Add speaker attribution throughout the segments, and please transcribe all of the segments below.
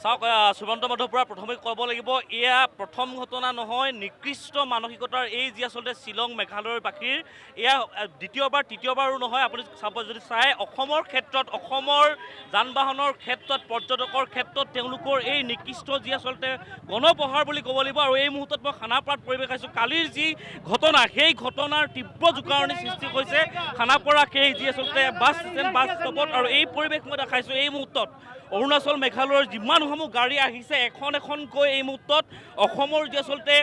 Speaker 1: চাওক সুমন্ত মাধৱৰ পৰা প্ৰথমে ক'ব লাগিব এয়া প্ৰথম ঘটনা নহয় নিকৃষ্ট মানসিকতাৰ এই যি আচলতে শ্বিলং মেঘালয়ৰ বাসীৰ এয়া দ্বিতীয়বাৰ তৃতীয়বাৰো নহয় আপুনি চাব যদি চাই অসমৰ ক্ষেত্ৰত অসমৰ যান বাহনৰ ক্ষেত্ৰত পৰ্যটকৰ ক্ষেত্ৰত তেওঁলোকৰ এই নিকৃষ্ট যি আচলতে গণপ্ৰহাৰ বুলি ক'ব লাগিব আৰু এই মুহূৰ্তত মই খানাপাৰাত পৰিৱেশ আছোঁ কালিৰ যি ঘটনা সেই ঘটনাৰ তীব্ৰ জোকাৰণি সৃষ্টি হৈছে খানাপাৰা সেই যি আচলতে বাছ ষ্টেণ্ড বাছ ষ্টপত আৰু এই পৰিৱেশ মই দেখাইছোঁ এই মুহূৰ্তত অৰুণাচল মেঘালয়ৰ যিমানসমূহ গাড়ী আহিছে এখন এখনকৈ এই মুহূৰ্তত অসমৰ যি আচলতে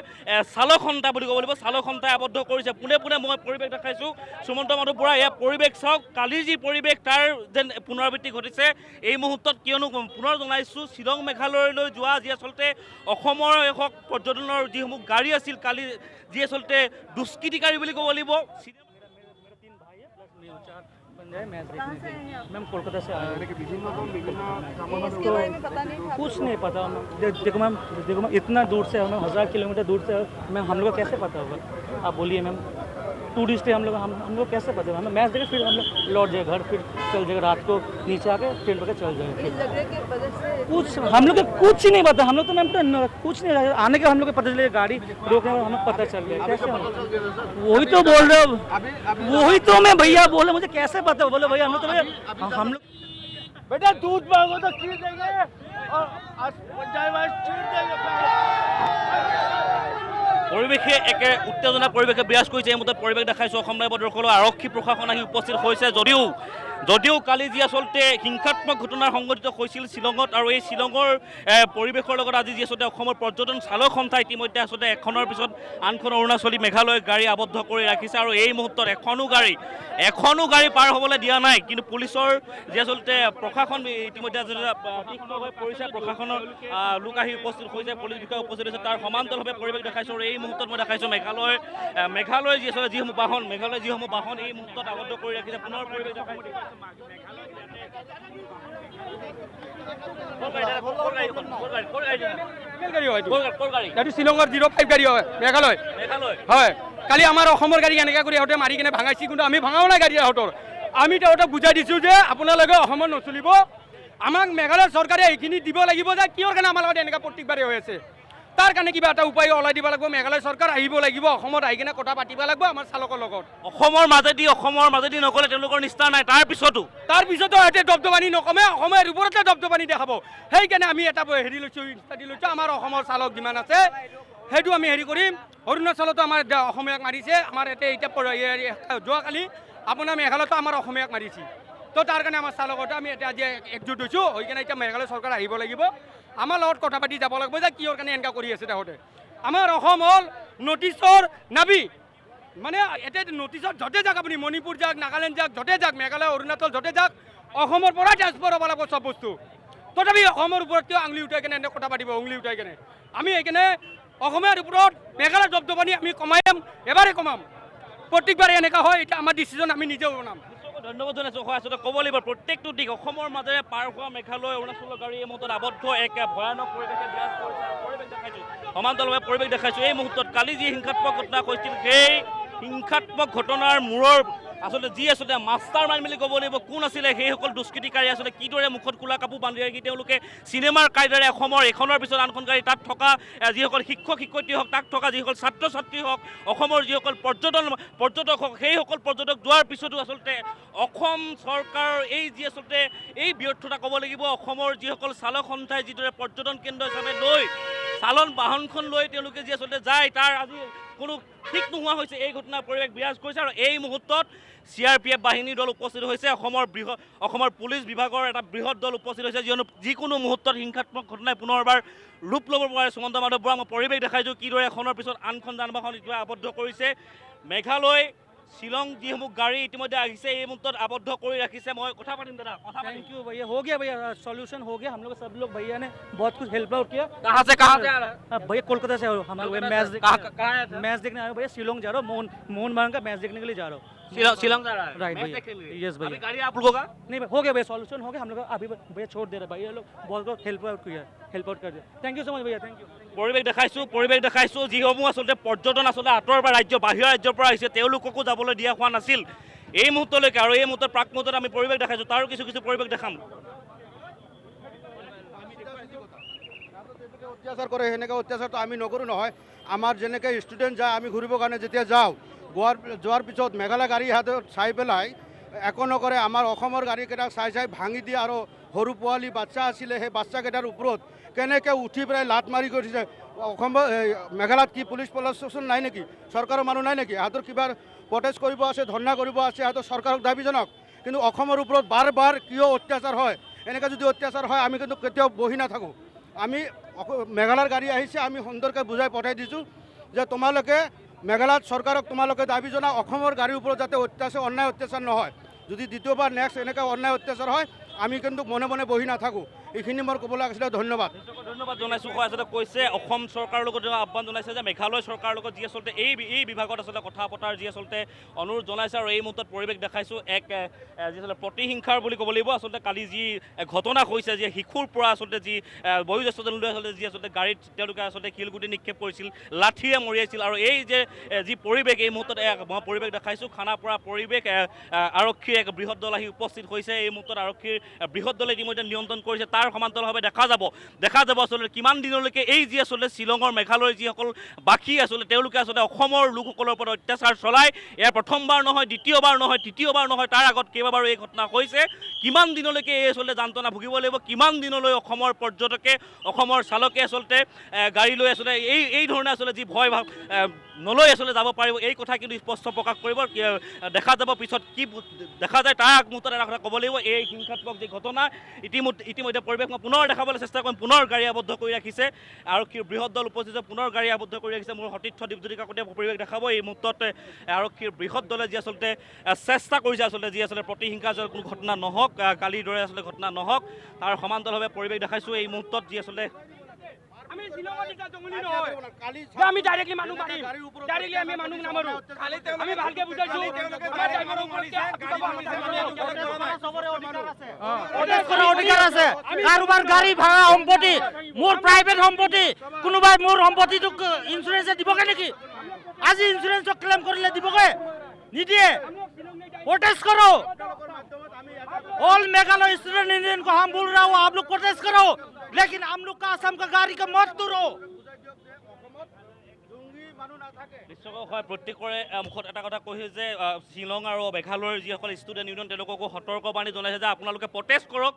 Speaker 1: চালক সন্থা বুলি ক'ব লাগিব চালক সন্থাই আবদ্ধ কৰিছে পোনে পোনে মই পৰিৱেশ দেখাইছোঁ সুমন্ত মাধৱৰ পৰা এয়া পৰিৱেশ চাওক কালিৰ যি পৰিৱেশ তাৰ যেন পুনৰাবৃত্তি ঘটিছে এই মুহূৰ্তত কিয়নো পুনৰ জনাইছোঁ শ্বিলং মেঘালয়লৈ যোৱা যি আচলতে অসমৰ হওক পৰ্যটনৰ যিসমূহ গাড়ী আছিল কালি যি আচলতে দুষ্কৃতিকাৰী বুলি ক'ব লাগিব
Speaker 2: मैम कोलकाता से आया कुछ नहीं पता देखो मैम इतना दूर से मैम 1000 किलोमीटर दूर से मैम हम लोग को कैसे पता होगा आप बोलिए मैम टूरिस्ट है हम लोग कैसे पता होगा हमें मैच देखे फिर हम लोग लौट जाए घर फिर चल जाएगा रात को नीचे आके ट्रेन पकड़ चल जाएंगे कुछ हम लोग को कुछ ही नहीं पता हम लोग तो मैम कुछ नहीं आने के हम लोग को पता चले गाड़ी रोकने में हमें पता चल गया कैसे वही तो बोल रहे हो वही तो मैं भैया बोले मुझे कैसे पता बोले भैया हम लोग तो हम लोग
Speaker 3: बेटा दूध मांगो तो खीर देंगे और खीर देंगे
Speaker 1: পৰিৱেশে একে উত্তেজনা পৰিৱেশে বিৰাজ কৰিছে এই মুহূৰ্তত পৰিৱেশ দেখাইছোঁ অসম লাইভৰ দৰ্শকলৈ আৰক্ষী প্ৰশাসন আহি উপস্থিত হৈছে যদিও কালি যি আচলতে হিংসাত্মক ঘটনা সংঘটিত হৈছিল শ্বিলঙত আৰু এই শ্বিলঙৰ পৰিৱেশৰ লগত আজি যি আচলতে অসমৰ পৰ্যটন চালক সন্থা ইতিমধ্যে আচলতে এখনৰ পিছত আনখন অৰুণাচলী মেঘালয় গাড়ী আবদ্ধ কৰি ৰাখিছে আৰু এই মুহূৰ্তত এখনো গাড়ী পাৰ হ'বলৈ দিয়া নাই কিন্তু পুলিচৰ যি আচলতে প্ৰশাসন ইতিমধ্যে তীক্ষ্ণ হৈ পৰিছে প্ৰশাসনৰ লোক আহি উপস্থিত হৈছে পুলিচ বিষয়া উপস্থিত হৈছে তাৰ সমান্তৰালভাৱে পৰিৱেশ দেখাইছোঁ আৰু এই মুহূৰ্তত মই দেখাইছোঁ মেঘালয় যি আচলতে যিসমূহ বাহন এই মুহূৰ্তত আবদ্ধ কৰি ৰাখিছে পুনৰ পৰিৱেশ দেখাইছোঁ
Speaker 3: শ্বিলঙৰ 05 গাড়ী হয় মেঘালয় হয় কালি আমাৰ অসমৰ গাড়ী এনেকৈ কৰি আহোঁতে মাৰি কিনে ভাঙাইছি কিন্তু আমি ভাঙাও নাই গাড়ী আহোঁতৰ আমি তেওঁতক বুজাই দিছোঁ যে আপোনালোকে অসমত নচলিব আমাক মেঘালয় চৰকাৰে এইখিনি দিব লাগিব যে কিহৰ কাৰণে আমাৰ লগত এনেকুৱা প্ৰত্যেকবাৰে হৈ আছে তাৰ কাৰণে কিবা এটা উপায় ওলাই দিব লাগিব মেঘালয় চৰকাৰ আহিব লাগিব অসমত আহি কিনে কথা পাতিব লাগিব আমাৰ চালকৰ লগত
Speaker 1: অসমৰ মাজেদি নকলে তেওঁলোকৰ নিষ্ঠা নাই তাৰ পিছতো
Speaker 3: সিহঁতে দবদবানি নকমে অসমৰ ওপৰতে দবদবানি দেখাব সেইকাৰণে আমি এটা হেৰি লৈছোঁ ষ্টাডি লৈছোঁ আমাৰ অসমৰ চালক যিমান আছে সেইটো আমি হেৰি কৰিম অৰুণাচলতো আমাৰ অসমীয়াক মাৰিছে আমাৰ এতিয়া যোৱাকালি আপোনাৰ মেঘালয়তো আমাৰ অসমীয়াক মাৰিছে তো তাৰ কাৰণে আমাৰ চালকতে আমি এতিয়া আজি একজোট হৈছোঁ হৈ কিনে এতিয়া মেঘালয় চৰকাৰ আহিব লাগিব আমাৰ লগত কথা পাতি যাব লাগিব যে কিহৰ কাৰণে এনেকুৱা কৰি আছে তাহঁতে আমাৰ অসম হ'ল নটিছৰ নাবি মানে এতিয়া নটিছত য'তে যাওক আপুনি মণিপুৰ যাওক নাগালেণ্ড যাওক য'তে যাওক মেঘালয় অৰুণাচল য'তে যাওক অসমৰ পৰা ট্ৰান্সফাৰ হ'ব লাগিব চব বস্তু তথাপি অসমৰ ওপৰত কিয় আঙুলি উঠাই কেনে এনেকৈ কথা পাতিব আঙুলি উঠাই কেনে আমি সেইকাৰণে অসমীয়াৰ ওপৰত মেঘালয় দবদবানি আমি কমাম এবাৰে কমাম প্ৰত্যেকবাৰে এনেকুৱা হয় এতিয়া আমাৰ ডিচিজন আমি নিজেও বনাম
Speaker 1: ধন্যবাদ জনাইছোঁ আচলতে ক'ব লাগিব প্ৰত্যেকটো দিশ অসমৰ মাজেৰে পাৰ হোৱা মেঘালয় অৰুণাচলৰ গাড়ী এই মুহূৰ্তত আবদ্ধ এক ভয়ানক পৰিৱেশে বিৰাজ কৰিছে পৰিৱেশ দেখাইছোঁ সমান্তৰালভাৱে পৰিৱেশ দেখাইছোঁ এই মুহূৰ্তত কালি যি হিংসাত্মক ঘটনা হৈছিল সেই হিংসাত্মক ঘটনাৰ মূৰৰ আচলতে মাষ্টাৰ মাইণ্ড বুলি ক'ব লাগিব কোন আছিলে সেইসকল দুষ্কৃতিকাৰী আচলতে কিদৰে মুখত কোলা কাপোৰ বান্ধি ৰাখি তেওঁলোকে চিনেমাৰ কাইদৰে অসমৰ এখনৰ পিছত আনখন গাড়ী তাত থকা যিসকল শিক্ষক শিক্ষয়িত্ৰী হওক তাত থকা যিসকল ছাত্ৰ ছাত্ৰী হওক অসমৰ যিসকল পৰ্যটক হওক সেইসকল পৰ্যটক যোৱাৰ পিছতো আচলতে অসম চৰকাৰৰ এই যি আচলতে এই ব্যৰ্থতা ক'ব লাগিব অসমৰ যিসকল চালক সন্থাই যিদৰে পৰ্যটন কেন্দ্ৰ হিচাপে লৈ চালন বাহনখন লৈ তেওঁলোকে যি আচলতে যায় তাৰ আজি কোনো ঠিক নোহোৱা হৈছে এই ঘটনাৰ পৰিৱেশ বিৰাজ কৰিছে আৰু এই মুহূৰ্তত CRPF বাহিনীৰ দল উপস্থিত হৈছে অসমৰ পুলিচ বিভাগৰ এটা বৃহৎ দল উপস্থিত হৈছে যিকোনো মুহূৰ্তত হিংসাত্মক ঘটনাই পুনৰবাৰ ৰূপ ল'ব পাৰে সুমন্ত মাধৱ বৰা মই পৰিৱেশ দেখাইছোঁ কিদৰে এখনৰ পিছত আনখন যান বাহন এতিয়া আবদ্ধ কৰিছে মেঘালয় শ্বিলং যিসমূহ গাড়ী ইতিমধ্যে আহিছে এই মুহূৰ্তত আবদ্ধ কৰি ৰাখিছে মই কথা পাতিম দাদা
Speaker 2: थैंक यू भैया हो गया भैया सॉल्यूशन हो गया हम लोग सब लोग भैया ने बहुत कुछ हेल्प आउट किया
Speaker 1: कहाँ से आ रहा है
Speaker 2: भैया कोलकाता से हम लोग मैच देखने आए भैया शिलोंग जा रहा हूँ मोहन बागान का मैच देखने के लिए जा रहा हूँ
Speaker 1: शिलोंग जा रहा है
Speaker 2: राइट भैया यस भैया
Speaker 1: गाड़ी आप लोगों का
Speaker 2: नहीं हो गया भैया सॉल्यूशन हो गया हम लोग अभी भैया छोड़ दे रहे भैया लोग बहुत हेल्प आउट कर दिया थैंक यू सो मच भैया थैंक यू
Speaker 1: পৰিৱেশ দেখাইছোঁ যিসমূহ আচলতে পৰ্যটন আচলতে আঁতৰৰ পৰা বাহিৰৰ ৰাজ্যৰ পৰা আহিছে তেওঁলোককো যাবলৈ দিয়া হোৱা নাছিল এই মুহূৰ্তলৈকে আৰু এই মুহূৰ্তত প্ৰাক মুহূৰ্তত আমি পৰিৱেশ দেখাইছোঁ তাৰো কিছু পৰিৱেশ দেখাম
Speaker 4: অত্যাচাৰ কৰে সেনেকৈ অত্যাচাৰটো আমি নকৰোঁ নহয়। আমাৰ যেনেকৈ ষ্টুডেণ্ট যায় আমি ঘূৰিবৰ কাৰণে যেতিয়া যাওঁ যোৱাৰ পিছত মেঘালয় গাড়ী হাতত চাই পেলাই একো নকৰে, আমাৰ অসমৰ গাড়ীকেইটাক চাই চাই ভাঙি দিয়ে আৰু সৰু পোৱালি বাচ্চা আছিলে সেই বাচ্চাকেইটাৰ ওপৰত কেনেকৈ উঠি পেলাই লাত মাৰি গৈছে। অসমৰ মেঘালয়ত কি পুলিচ প্ৰশাসন নাই নেকি? চৰকাৰৰ মানুহ নাই নেকি? সিহঁতৰ কিবা প্ৰটেষ্ট কৰিব আছে, ধৰ্ণা কৰিব আছে, সিহঁতৰ চৰকাৰক দাবী জনাওক। কিন্তু অসমৰ ওপৰত বাৰ বাৰ কিয় অত্যাচাৰ হয়? এনেকৈ যদি অত্যাচাৰ হয় আমি কিন্তু কেতিয়াও বহি নাথাকোঁ। আমি মেঘালয়ৰ গাড়ী আহিছে, আমি সুন্দৰকৈ বুজাই পঠাই দিছোঁ যে তোমালোকে মেঘালয়ত চৰকাৰক তোমালোকে দাবী জনাও অসমৰ গাড়ীৰ ওপৰত যাতে অন্যায় অত্যাচাৰ নহয়। যদি দ্বিতীয়বাৰ নেক্সট এনেকৈ অন্যায় অত্যাচাৰ হয় আমি কিন্তু মনে মনে বহি নাথাকোঁ। এইখিনি মোৰ ক'বলৈ আছিলে। ধন্যবাদ।
Speaker 1: ধন্যবাদ জনাইছোঁ। আচলতে কৈছে অসম চৰকাৰৰ লগত আহ্বান জনাইছে যে মেঘালয় চৰকাৰৰ লগত যি আচলতে এই বিভাগত আচলতে কথা পতাৰ যি আচলতে অনুৰোধ জনাইছে আৰু এই মুহূৰ্তত পৰিৱেশ দেখাইছোঁ এক যি আচলতে প্ৰতিহিংসাৰ বুলি ক'ব লাগিব। আচলতে কালি যি ঘটনা হৈছে, যি শিশুৰ পৰা আচলতে যি বয়োজ্যেষ্ঠজনলৈ আচলতে যি আচলতে গাড়ীত তেওঁলোকে আচলতে শিলগুটি নিক্ষেপ কৰিছিল, লাঠিৰে মৰিয়াইছিল আৰু এই যে যি পৰিৱেশ এই মুহূৰ্তত মই পৰিৱেশ দেখাইছোঁ। খানাপাৰা পৰিৱেশ আৰক্ষীৰ এক বৃহৎ দল আহি উপস্থিত হৈছে। এই মুহূৰ্তত আৰক্ষীৰ বৃহৎ দলে ইতিমধ্যে নিয়ন্ত্ৰণ কৰিছে। তাৰ সমান্তৰালভাৱে দেখা যাব আচলতে কিমান দিনলৈকে এই যি আচলতে শ্বিলঙৰ মেঘালয়ৰ যিসকল বাসী আচলতে তেওঁলোকে আচলতে অসমৰ লোকসকলৰ ওপৰত অত্যাচাৰ চলায়। এয়া প্ৰথমবাৰ নহয়, দ্বিতীয়বাৰ নহয়, তৃতীয়বাৰ নহয়, তাৰ আগত কেইবাবাৰো এই ঘটনা হৈছে। কিমান দিনলৈকে এই আচলতে যান্ত্ৰণা ভুগিব লাগিব? কিমান দিনলৈ অসমৰ পৰ্যটকে, অসমৰ চালকে আচলতে গাড়ী লৈ আচলতে এই ধৰণে আচলতে যি ভয় ভাৱ নলৈ আচলতে যাব পাৰিব? এই কথা কিন্তু স্পষ্ট প্ৰকাশ কৰিব। দেখা যাব পিছত কি দেখা যায়। তাৰ আগমুহূৰ্তত এটা কথা ক'ব লাগিব, এই হিংসাত্মক যি ঘটনা ইতিমধ্যে পৰিৱেশ মই পুনৰ দেখাবলৈ চেষ্টা কৰিম। পুনৰ গাড়ী আবদ্ধ কৰি ৰাখিছে আৰক্ষীৰ বৃহৎ দল উপস্থিত, পুনৰ গাড়ী আবদ্ধ কৰি ৰাখিছে। মোৰ সতীৰ্থ দীপজ্যোতি কাকতীয়ে পৰিৱেশ দেখাব। এই মুহূৰ্তত আৰক্ষীৰ বৃহৎ দলে যি আচলতে চেষ্টা কৰিছে আচলতে যি আচলতে প্ৰতিহিংসা কোনো ঘটনা নহওক, কালিৰ দৰে আচলতে ঘটনা নহওক, তাৰ সমান্তৰালভাৱে পৰিৱেশ দেখাইছোঁ। এই মুহূৰ্তত যি আচলতে
Speaker 3: আমি শ্বিলঙত এতিয়া জংগলী নহয়, আমি ডাইৰেক্টলি মানুহ মাৰিম, ডাইৰেক্টলি আমি মানুহ নামাৰোঁ। আমি ভালকে বুজাইছোঁ।
Speaker 5: অধিকাৰ আছে। কাৰোবাৰ গাড়ী ভাড়া সম্পত্তি, মোৰ প্ৰাইভেট সম্পত্তি, কোনোবাই মোৰ সম্পত্তিটোক ইঞ্চুৰেঞ্চে দিবগে নেকি? আজি ইঞ্চুৰেঞ্চক ক্লেম কৰিলে দিবগে? নিদিয়ে। प्रोटेस्ट करो। ऑल मेघालय स्टूडेंट यूनियन को हम बोल रहा हूँ, आप लोग प्रोटेस्ट करो, लेकिन हम लोग का असम का गाड़ी का मत तोड़ो।
Speaker 1: বিশ্বকপ হয় প্ৰত্যেকৰে মুখত এটা কথা কৈছে যে শ্বিলং আৰু মেঘালয়ৰ যিসকল ষ্টুডেণ্ট ইউনিয়ন তেওঁলোককো সতৰ্কবাণী জনাইছে যে আপোনালোকে প্ৰটেষ্ট কৰক।